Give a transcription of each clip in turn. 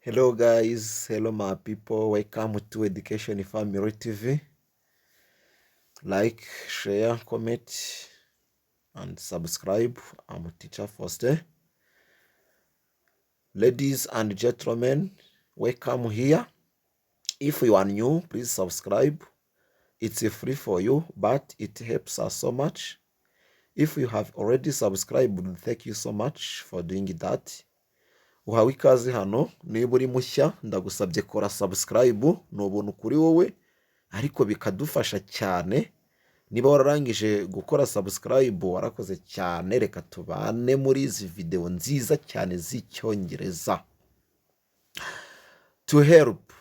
Hello guys, hello my people, welcome to Education Family TV. Like, share, comment and subscribe. I'm Teacher Foster. Ladies and gentlemen, welcome here. If you are new, please subscribe. It's free for you, but it helps us so much. If you have already subscribed, thank you so much for doing that. Uhawe ikaze hano, niba uri mushya ndagusabye kora subscribe, ni ubuntu kuri wowe ariko bikadufasha cyane. Niba wararangije gukora subscribe warakoze cyane, reka tubane muri izi video nziza cyane z'icyongereza. To help,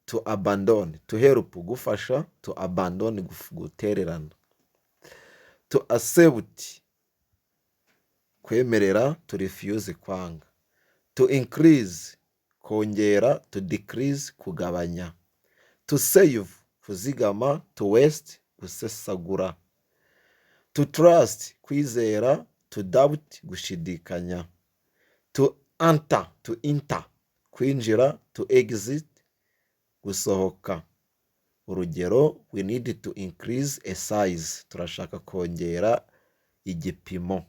to abandon, to help gufasha, to abandon gutererana. To accept kwemerera, to refuse kwanga. To increase kongera, to decrease kugabanya. To save kuzigama, to waste gusesagura. To trust kwizera, to doubt gushidikanya. To enter kwinjira, to exit gusohoka. Urugero, we need to increase a size, turashaka kongera igipimo.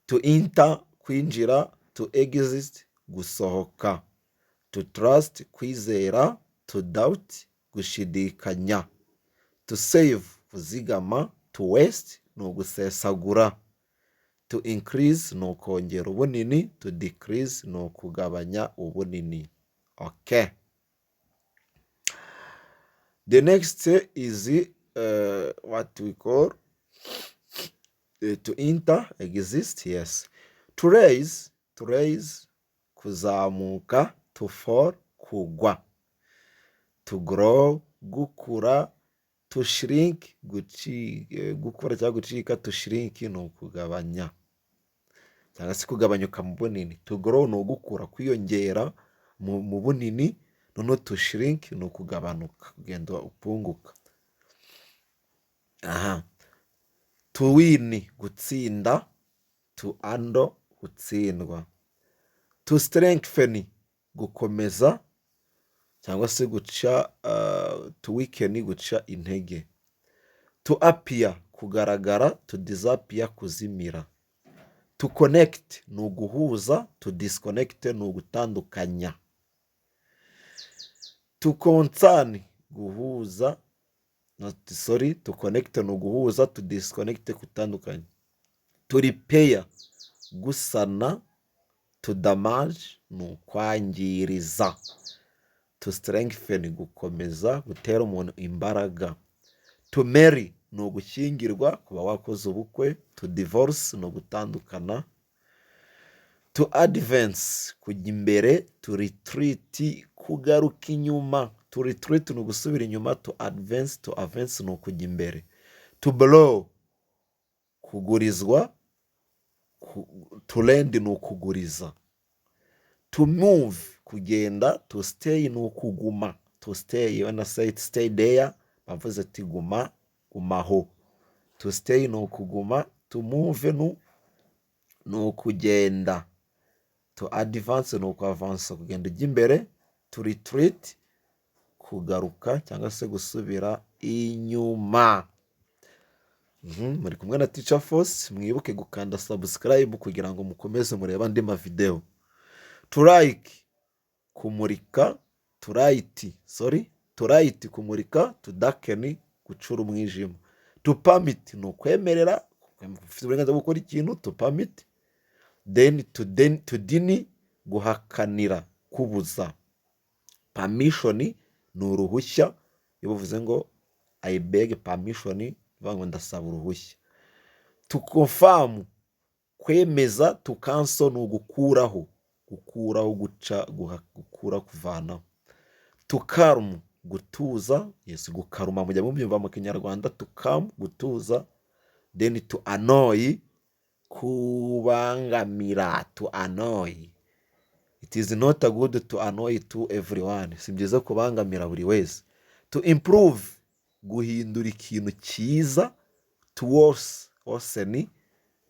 To enter kwinjira, to exit gusohoka. To trust kwizera, to doubt gushidikanya. To save kuzigama, to waste ni ugusesagura. To increase ni ukongera ubunini, to decrease ni ukugabanya ubunini. Okay. The next is what we call to enter, exist, yes. To raise kuzamuka, to fall kugwa. To grow gukura, to shrink gukura cyangwa gucika, to shrink ni ukugabanya cyangwa se kugabanyuka mu bunini. To grow ni ugukura, kwiyongera mu bunini, noneho to shrink ni ukugabanuka, kugenda upunguka. To win gutsinda, to undo gutsindwa. To strengthen gukomeza cyangwa se guca, to weaken guca intege. To appear kugaragara, to disappear kuzimira. To connect ni uguhuza, to disconnect ni ugutandukanya. To concern guhuza, to connect ni uguhuza, to disconnect kutandukanya. To repair gusana, to damage ni ukwangiriza. To strengthen gukomeza, gutera umuntu imbaraga. To marry ni ugushyingirwa, kuba wakoze ubukwe. To divorce ni ugutandukana. To advance kujya imbere. To retreat kugaruka inyuma. To retreat ni ugusubira inyuma. To advance ni ukujya imbere. To borrow kugurizwa. To lend ni ukuguriza. To move kugenda. To stay ni ukuguma. To stay, when I say it, stay there, bavuze ati gumaho. To stay ni ukuguma. To move ni ukugenda. To advance ni ukuavansa, kugenda ujya imbere. To retreat kugaruka cyangwa se gusubira inyuma. Muri kumwe na Teacher Force, mwibuke gukanda subscribe kugira ngo mukomeze mureba andi ma video. To like kumurika, to light kumurika. To darken gucura umwijima. To permit ni ukwemerera, ufite uburenganzira bwo gukora ikintu. To permit. Then to deny guhakanira, kubuza. Permission ni uruhushya, iyo bavuze ngo I beg permission, bivuga ngo ndasaba uruhushya. To confirm kwemeza. To cancel ni ugukuraho, guca, gukura, kuvanaho. To calm gutuza, yes, gukaruma mujya mubyumva mu Kinyarwanda. To calm gutuza. Then to annoy kubangamira. To annoy, it is not good to annoy to everyone, si byiza kubangamira buri wese. To improve guhindura ikintu cyiza. To worsen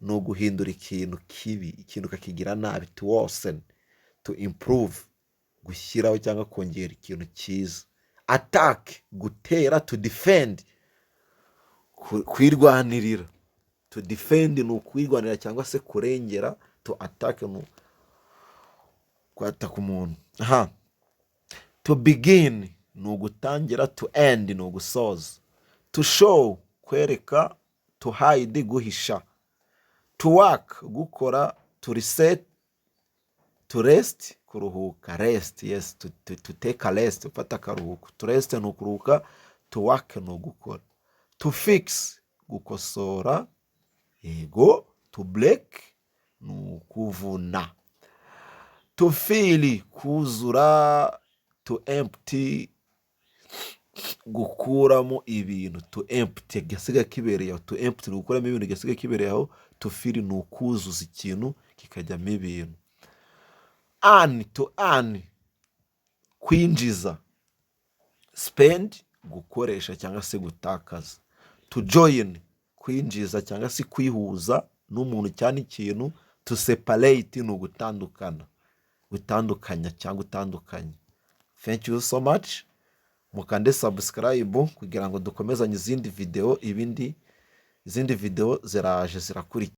ni uguhindura ikintu kibi, ikintu kakigira nabi. To worsen. to improve, gushyiraho cyangwa kongera ikintu cyiza. Attack, gutera. To defend, kwirwanirira. To defend ni ukwirwanira cyangwa se kurengera. To attack ni kwataka umuntu. To begin ni ugutangira. To end ni ugusoza. To show, kwereka. To hide, guhisha. To work, gukora. To reset, to rest, kuruhuka. Rest, yes, to take a rest, ufata akaruhuko. To rest ni ukuruhuka. To work ni ugukora. To fix, gukosora. Yego. To break ni ukuvuna. To fill, kuzura. To empty, gukuramo ibintu. To empty, gasiga kibereye aho. To empty ni gukuramo ibintu gasiga kibereye aho. To fill ni ukuzuza ikintu kikajyamo ibintu. Earn, to earn, kwinjiza. Spend, gukoresha cyangwa se gutakaza. To join, kwinjiza cyangwa se kwihuza n'umuntu cyane ikintu. To separate ni ugutandukana, gutandukanya cyangwa utandukanye. Thank you so much. Mukande subscribe kugira ngo dukomezanye izindi video ziraje zirakurikira.